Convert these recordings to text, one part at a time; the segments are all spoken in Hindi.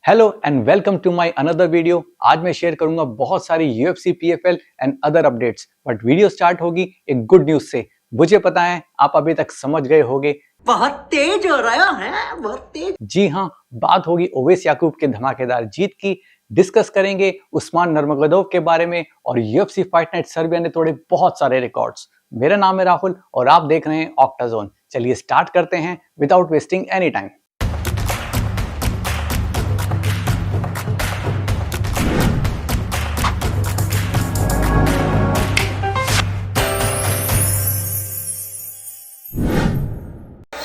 Hello and welcome to my another video. आज मैं शेयर करूंगा बहुत सारी UFC, PFL and other updates. But video start होगी एक गुड न्यूज से। मुझे पता है आप अभी तक समझ गए होंगे, बहुत तेज हो रहा है, बहुत तेज। जी हाँ, बात होगी ओवैस याकूब के धमाकेदार जीत की। डिस्कस करेंगे उस्मान नर्मगोदोव के बारे में और यूएफसी फाइट नाइट सर्बिया ने तोड़े बहुत सारे रिकॉर्ड्स। मेरा नाम है राहुल और आप देख रहे हैं ऑक्टाजोन। चलिए स्टार्ट करते हैं without wasting any time.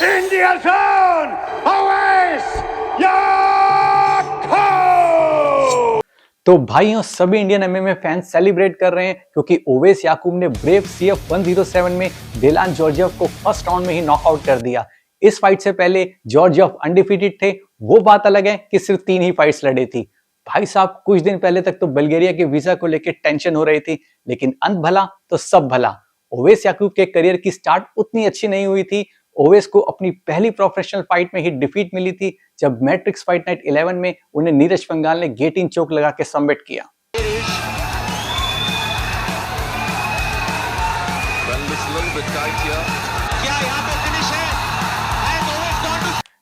Indian son, Oweis Yacoub! तो भाइयों, सभी इंडियन एमएमए फैंस सेलिब्रेट कर रहे हैं क्योंकि ओवैस याकूब ने ब्रेव सीएफ 107 में डेलान जॉर्जियव को फर्स्ट राउंड में ही नॉकआउट कर दिया। इस फाइट से पहले जॉर्जियव अनडिफीटेड थे। वो बात अलग है कि सिर्फ 3 ही फाइट्स लड़े थी। भाई साहब, कुछ दिन पहले तक तो बल्गेरिया के वीजा को लेकर टेंशन हो रही थी, लेकिन अंत भला तो सब भला। ओवैस याकूब के करियर की स्टार्ट उतनी अच्छी नहीं हुई थी। ओवैस को अपनी पहली प्रोफेशनल फाइट में ही डिफीट मिली थी जब मैट्रिक्स फाइट नाइट 11 में उन्हें नीरज पंगाल ने गेटिंग चोक लगा के सबमिट किया।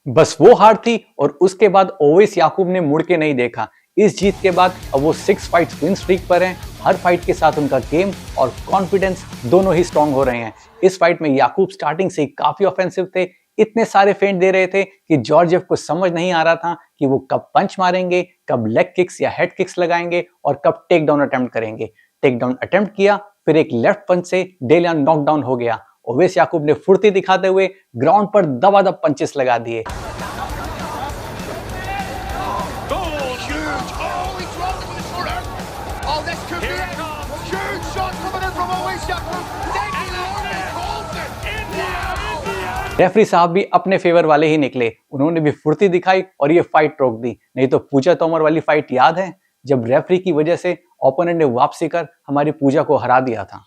बस वो हार थी और उसके बाद ओवैस याकूब ने मुड़ के नहीं देखा। इस जीत के बाद अब वो 6 फाइट्स विन स्ट्रीक पर हैं। हर फाइट के साथ उनका गेम और कॉन्फिडेंस दोनों ही स्ट्रांग हो रहे हैं। इस फाइट में याकूब स्टार्टिंग से ही काफी ऑफेंसिव थे। इतने सारे फेंट दे रहे थे कि जॉर्जियव को समझ नहीं आ रहा था कि वो कब पंच मारेंगे, कब लेग किक्स या हेड किक्स लगाएंगे और कब टेक डाउन अटेम्प्ट करेंगे। टेक डाउन अटेम्प्ट किया, फिर एक लेफ्ट पंच से डेलान नॉकडाउन हो गया। ओवैस याकूब ने फुर्ती दिखाते हुए ग्राउंड पर दबादब पंचेस लगा दिए। रेफरी साहब भी अपने फेवर वाले ही निकले। उन्होंने भी फुर्ती दिखाई और ये फाइट रोक दी। नहीं तो पूजा तोमर वाली फाइट याद है, जब रेफरी की वजह से ओपोनेंट ने वापसी कर हमारी पूजा को हरा दिया था।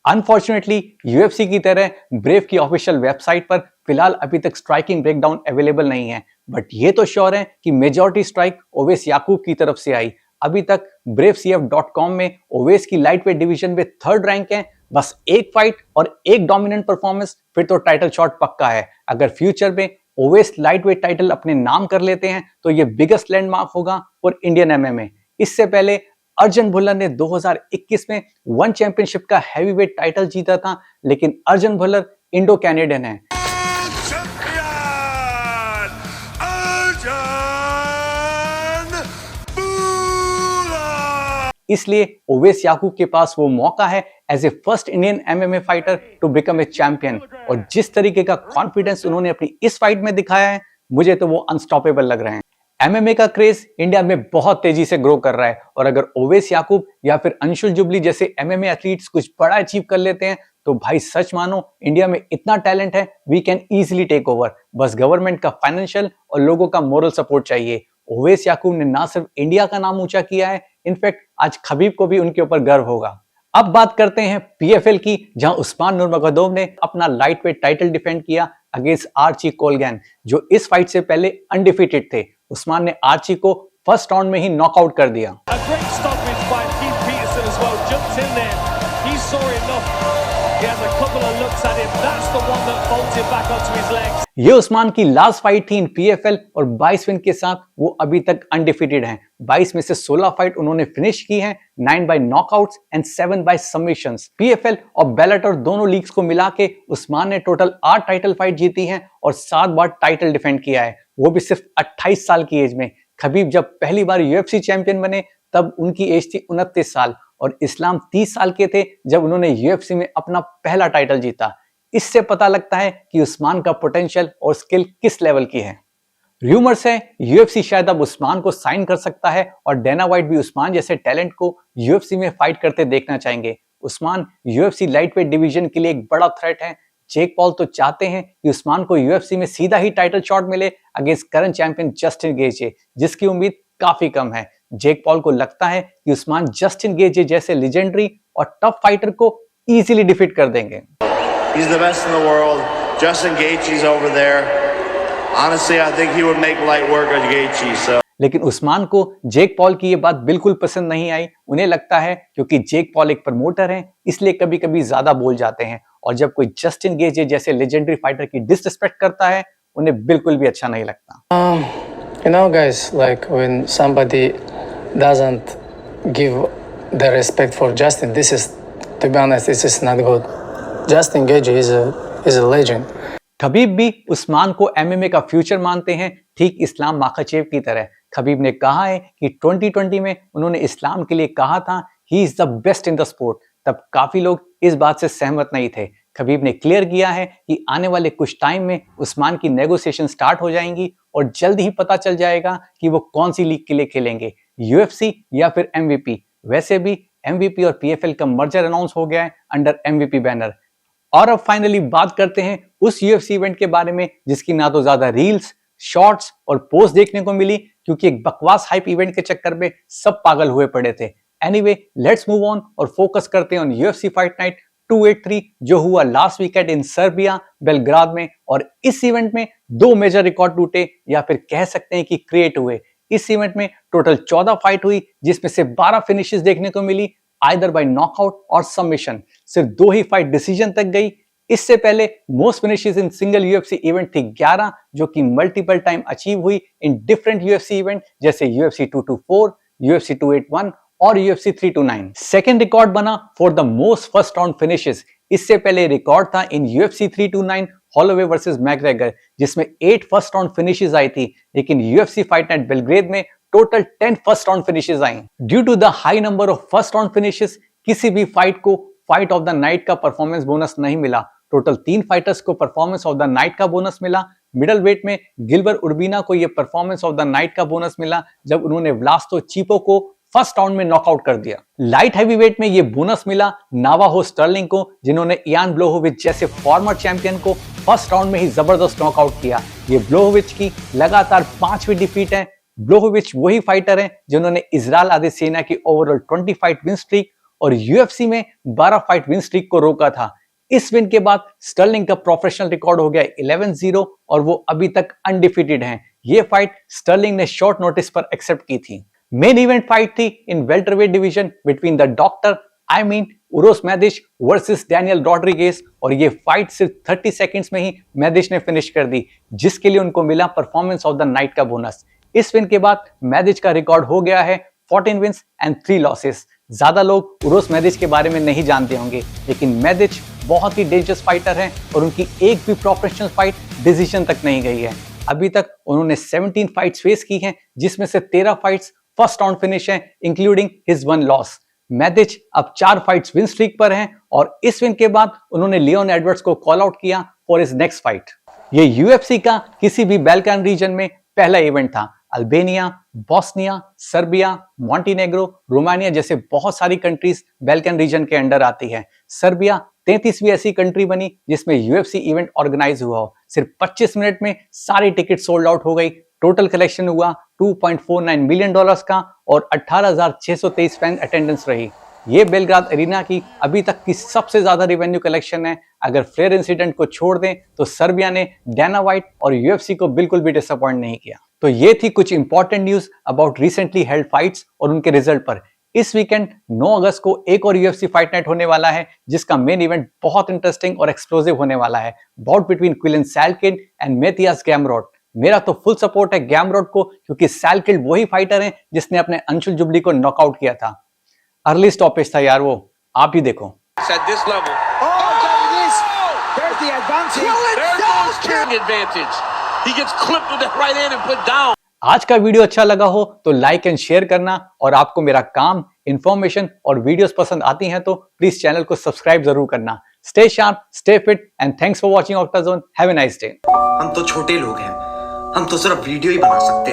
अनफॉर्चुनेटली यूएफसी की तरह ब्रेव की ऑफिशियल वेबसाइट पर फिलहाल अभी तक स्ट्राइकिंग ब्रेकडाउन अवेलेबल नहीं है, बट ये तो श्योर है कि मेजॉरिटी स्ट्राइक ओवैस याकूब की तरफ से आई। अभी तक bravecf.com में ओवैस की लाइटवेट डिवीजन में 3rd रैंक है। बस एक फाइट और एक डोमिनेंट परफॉर्मेंस, फिर तो टाइटल शॉट पक्का है। अगर फ्यूचर में ओवैस लाइटवेट टाइटल अपने नाम कर लेते हैं तो ये बिगेस्ट लैंडमार्क होगा फॉर इंडियन एमएमए। इससे पहले अर्जुन भुल्लर ने 2021 में वन चैंपियनशिप का हैवीवेट टाइटल जीता था, लेकिन अर्जुन भुल्लर इंडो कैनेडियन है। इसलिए ओवैस याकूब के पास वो मौका है as a first Indian MMA fighter to become a champion. और जिस तरीके का कॉन्फिडेंस उन्होंने अपनी इस फाइट में दिखाया है, मुझे तो वो अनस्टॉपेबल लग रहे हैं। एमएमए का क्रेज इंडिया में बहुत तेजी से ग्रो कर रहा है और अगर ओवैस याकूब या फिर अंशुल जुबली जैसे एमएमए एथलीट्स कुछ बड़ा अचीव कर लेते हैं तो भाई सच मानो, इंडिया में इतना टैलेंट है, we can easily take over. बस गवर्नमेंट का फाइनेंशियल और लोगों का मोरल सपोर्ट चाहिए। ओवैस याकूब ने ना सिर्फ इंडिया का नाम ऊंचा किया है, इनफैक्ट आज खबीब को भी उनके ऊपर गर्व होगा। अब बात करते हैं पीएफएल की, जहां उस्मान नर्मगोदोव ने अपना लाइटवेट टाइटल डिफेंड किया अगेंस्ट आर्ची कोलगैन, जो इस फाइट से पहले अनडिफीटेड थे। उस्मान ने आर्ची को फर्स्ट राउंड में ही नॉकआउट कर दिया। ये उस्मान की लास्ट फाइट थी इन पीएफएल और 22 विन के साथ वो अभी तक अनडिफीटेड हैं। 22 में से 16 फाइट उन्होंने फिनिश की हैं, 9 by knockouts and 7 by submissions. PFL और बेलाटर दोनों लीग्स को मिला के उस्मान ने टोटल 8 टाइटल फाइट जीती हैं और 7 बार टाइटल डिफेंड किया है, वो भी सिर्फ 28 साल की एज में। खबीब जब पहली बार यूएफसी चैंपियन बने तब उनकी एज थी 29 साल और इस्लाम 30 साल के थे जब उन्होंने यूएफसी में अपना पहला टाइटल जीता। इससे पता लगता है कि उस्मान का पोटेंशियल और स्किल किस लेवल की है। र्यूमर्स है यूएफसी शायद अब उस्मान को साइन कर सकता है और डेना व्हाइट भी उस्मान जैसे टैलेंट को यूएफसी में फाइट करते देखना चाहेंगे। उस्मान यूएफसी लाइटवेट डिवीजन के लिए एक बड़ा थ्रेट है। जेक पॉल तो चाहते हैं कि उस्मान को यूएफसी में सीधा ही टाइटल शॉट मिले अगेंस्ट करंट चैंपियन जस्टिन गेजे, जिसकी उम्मीद काफी कम है। जेक पॉल को लगता है कि उस्मान जस्टिन गेजे जैसे लेजेंडरी और टफ फाइटर को इजीली डिफीट कर देंगे। He's the best in the world. Justin Gaethje's over there. Honestly, I think he would make light work of Gaethje. So. लेकिन उस्मान को जेक पॉल की ये बात बिल्कुल पसंद नहीं आई। उन्हें लगता है क्योंकि जेक पॉल एक प्रमोटर है इसलिए कभी कभी ज्यादा बोल जाते हैं, और जब कोई जस्टिन गेजे जैसे लेजेंडरी फाइटर की डिसरिस्पेक्ट करता है उन्हें बिल्कुल भी अच्छा नहीं लगता। You know, guys, like when somebody doesn't give the respect for Justin, this is, to be honest, this is not good. Justin Gaethje is a legend. Khabib भी उस्मान को एमएमए का फ्यूचर मानते हैं, ठीक इस्लाम माखाचेव की तरह। खबीब ने कहा है कि 2020 में उन्होंने इस्लाम के लिए कहा था he is the best in the sport. तब काफी लोग इस बात से सहमत नहीं थे। खबीब ने क्लियर किया है कि आने वाले कुछ टाइम में उस्मान की नेगोशिएशन स्टार्ट हो जाएंगी और जल्द ही पता चल जाएगा कि वो कौन सी लीग के लिए खेलेंगे, यूएफसी या फिर एमवीपी। वैसे भी एमवीपी और पीएफएल का मर्जर अनाउंस हो गया है अंडर एमवीपी बैनर। और अब फाइनली बात करते हैं उस यूएफसी इवेंट के बारे में जिसकी ना तो ज्यादा रील्स, शॉर्ट्स और पोस्ट देखने को मिली क्योंकि एक बकवास हाइप इवेंट के चक्कर में सब पागल हुए पड़े थे। एनीवे, लेट्स मूव ऑन और फोकस करते हैं ऑन यूएफसी फाइट नाइट 283 जो हुआ लास्ट वीकेंड इन सर्बिया बेलग्राद में। और इस इवेंट में दो मेजर रिकॉर्ड टूटे या फिर कह सकते हैं कि क्रिएट हुए। इस इवेंट में टोटल 14 फाइट हुई जिसमें से 12 फिनिशेस देखने को मिली आइदर बाय नॉकआउट और सबमिशन। सिर्फ 2 ही फाइट डिसीजन तक गई। इससे पहले most finishes in single UFC event थी 11 जो कि मल्टीपल टाइम अचीव हुई इन डिफरेंट यूएफसी इवेंट जैसे यूएफसी 224, यूएफसी 281 और यूएफसी 329। सेकंड रिकॉर्ड बना for the most first round finishes. इससे पहले रिकॉर्ड था इन यूएफसी 329 हॉलोवे वर्सेस मैकग्रेगर जिसमें 8 फर्स्ट राउंड फिनिशेस आई थी, लेकिन यूएफसी फाइट नाइट बेलग्रेड में टोटल 10 फर्स्ट राउंड फिनिशेस आई। Due to the high number of first round finishes किसी भी फाइट को फाइट ऑफ द नाइट का परफॉर्मेंस बोनस नहीं मिला। टोटल 3 फाइटर्स को परफॉर्मेंस ऑफ द नाइट का बोनस मिला। मिडल वेट में गिलबर उर्बिना को यह परफॉर्मेंस ऑफ द नाइट का बोनस मिला जब उन्होंने व्लास्तो चीपो को फर्स्ट राउंड में नॉकआउट कर दिया। लाइट हैवीवेट में यह बोनस मिला नावाहो स्टर्लिंग को जिन्होंने इयान ब्लोहोविच जैसे फॉर्मर चैंपियन को फर्स्ट राउंड में ही जबरदस्त नॉकआउट किया। ये ब्लोहोविच की लगातार 5वीं डिफीट है। ब्लोहोविच वही फाइटर हैं जिन्होंने इजराइल आदेसेना की ओवरऑल 20 फाइट विन स्ट्रीक और यूएफसी में 12 फाइट विन स्ट्रीक को रोका था। इस विन के बाद स्टर्लिंग का प्रोफेशनल रिकॉर्ड हो गया 11-0 और वो अभी तक अनडिफीटेड हैं। ये फाइट स्टर्लिंग ने शॉर्ट नोटिस पर एक्सेप्ट की थी। मेन इवेंट फाइट थी in welterweight division between the doctor Uros Medic versus Daniel Rodriguez और ये फाइट सिर्फ 30 सेकंड्स में ही मैदिश ने फिनिश कर दी जिसके लिए उनको मिला परफॉर्मेंस ऑफ द नाइट का बोनस। इस विन के बाद मैदिश का रिकॉर्ड हो गया है 14 विन्स एंड 3 लॉसेस। ज्यादा लोग उरोस मैदिश के बारे में नहीं जानते होंगे, लेकिन मैदिश बहुत ही डेंजरस फाइटर हैं और उनकी एक भी प्रोफेशनल फाइट डिसीजन तक नहीं गई है। अभी तक उन्होंने 17 फाइट्स फेस की हैं जिसमें से 13 फाइट्स फर्स्ट राउंड फिनिश हैं इंक्लूडिंग हिज 1 लॉस। मैदिच अब 4 फाइट्स विन स्ट्रीक पर हैं और इस विन के बाद उन्होंने लियोन एडवर्ड्स को कॉल आउट किया फॉर हिज नेक्स्ट फाइट। ये यूएफसी का किसी भी बैल्कान रीजन में पहला इवेंट था। अल्बेनिया, बॉस्निया, सर्बिया, मॉन्टीनेग्रो, रोमानिया जैसे बहुत सारी कंट्रीज बैल्कन रीजन के अंडर आती है। सर्बिया 33वीं ऐसी कंट्री बनी जिसमें यूएफसी इवेंट ऑर्गेनाइज हुआ हो। सिर्फ 25 मिनट में सारी टिकट सोल्ड आउट हो गई। टोटल कलेक्शन हुआ $2.49 मिलियन का और 18,623 फैन अटेंडेंस रही। ये बेलग्राद एरिना की अभी तक की सबसे ज्यादा रेवेन्यू कलेक्शन है। अगर फ्लेयर इंसिडेंट को छोड़ दें तो सर्बिया ने डैना वाइट और यूएफसी को बिल्कुल भी डिसअपॉइंट नहीं किया। तो ये थी कुछ important news about recently held fights और उनके रिजल्ट पर। इस वीकेंड 9 अगस्त को एक और यूएफसी फाइट नाइट होने वाला है जिसका मेन इवेंट बहुत इंटरेस्टिंग और एक्सप्लोसिव होने वाला है। Bout between Quillan Salkilld and Mateusz Gamrot. मेरा तो फुल सपोर्ट है गैमरॉट को क्योंकि सैलकिड वही फाइटर है जिसने अपने अंशुल जुबली को नॉकआउट किया था। अर्ली स्टॉपेज था यार वो, आप ही देखो। आज का वीडियो अच्छा लगा हो तो लाइक एंड शेयर करना और आपको मेरा काम, इंफॉर्मेशन और वीडियोस पसंद आती हैं तो प्लीज चैनल को सब्सक्राइब जरूर करना। Stay sharp, stay fit and thanks for watching Octazone. Have a nice day. हम तो छोटे लोग हैं, हम तो सिर्फ वीडियो ही बना सकते हैं।